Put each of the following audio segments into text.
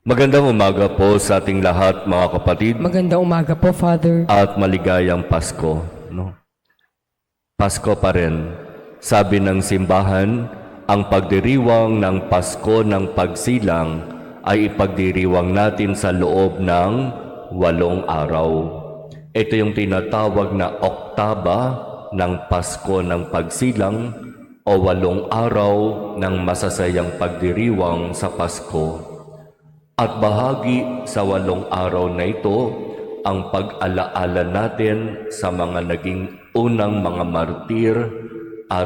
Magandang umaga po sa ating lahat, mga kapatid, Magandang umaga po, Father. at maligayang Pasko. No? Pasko pa rin. Sabi ng simbahan, ang pagdiriwang ng Pasko ng pagsilang ay ipagdiriwang natin sa loob ng 8 araw. Ito yung tinatawag na oktaba ng Pasko ng pagsilang o 8 araw ng masasayang pagdiriwang sa Pasko. At bahagi sa 8 araw na ito ang pag-alaala natin sa mga naging unang mga martir at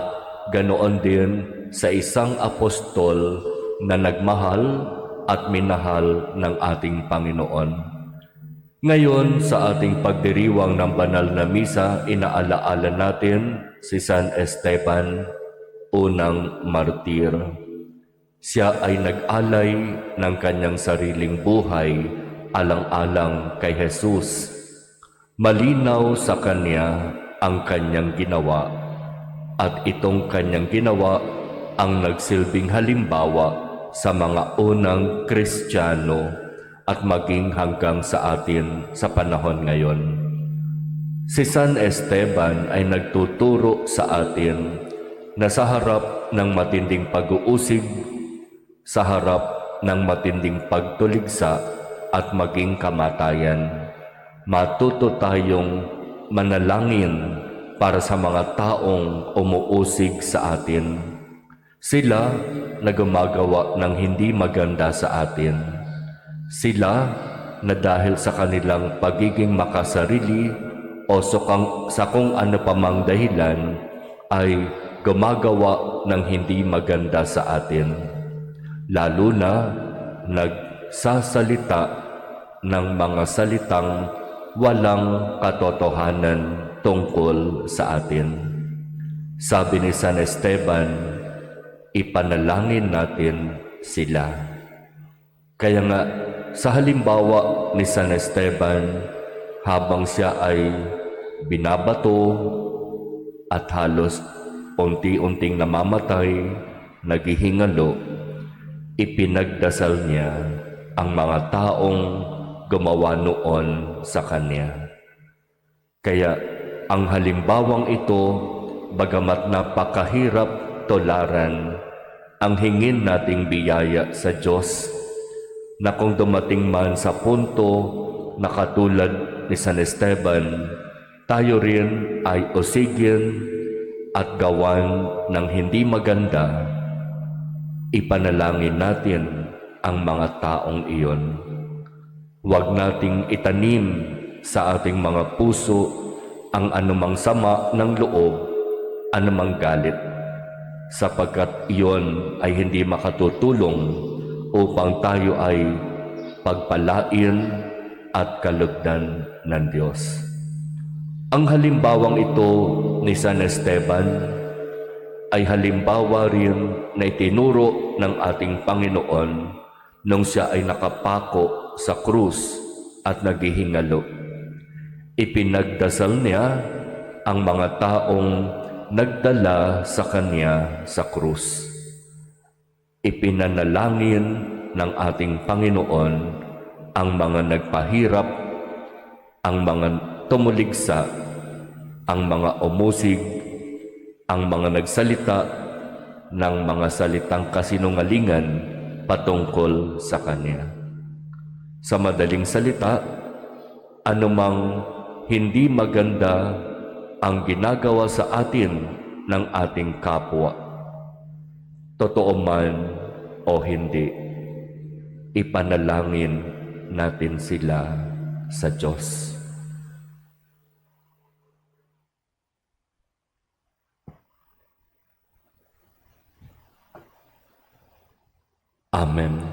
ganoon din sa isang apostol na nagmahal at minahal ng ating Panginoon. Ngayon sa ating pagdiriwang ng banal na misa, inaalaala natin si San Esteban, unang martir. Siya ay nag-alay ng kanyang sariling buhay alang-alang kay Jesus. Malinaw sa kanya ang kanyang ginawa at itong kanyang ginawa ang nagsilbing halimbawa sa mga unang Kristiyano at maging hanggang sa atin sa panahon ngayon. Si San Esteban ay nagtuturo sa atin na sa harap ng matinding pag-uusig, sa harap ng matinding pagtuligsa at maging kamatayan, matuto tayong manalangin para sa mga taong umuusig sa atin. Sila na gumagawa ng hindi maganda sa atin. Sila na dahil sa kanilang pagiging makasarili o sa kung ano pamang dahilan ay gumagawa ng hindi maganda sa atin. Lalo na nagsasalita ng mga salitang walang katotohanan tungkol sa atin. Sabi ni San Esteban, ipanalangin natin sila. Kaya nga, sa halimbawa ni San Esteban, habang siya ay binabato at halos unti-unting namamatay, naghihingalo, ipinagdasal niya ang mga taong gumawa noon sa kanya. Kaya ang halimbawang ito, bagamat napakahirap tularan, ang hingin nating biyaya sa Diyos na kung dumating man sa punto na katulad ni San Esteban, tayo rin ay usigin at gawan ng hindi maganda, ipanalangin natin ang mga taong iyon. Huwag nating itanim sa ating mga puso ang anumang sama ng loob, anumang galit, sapagkat iyon ay hindi makatutulong upang tayo ay pagpalain at kalugdan ng Diyos. Ang halimbawang ito ni San Esteban ay halimbawa rin na itinuro ng ating Panginoon nung siya ay nakapako sa krus at naghihingalo. Ipinagdasal niya ang mga taong nagdala sa kanya sa krus. Ipinanalangin ng ating Panginoon ang mga nagpahirap, ang mga tumuligsa, ang mga umusig, ang mga nagsalita ng mga salitang kasinungalingan patungkol sa Kanya. Sa madaling salita, anumang hindi maganda ang ginagawa sa atin ng ating kapwa, totoo man o hindi, ipanalangin natin sila sa Diyos. Amen.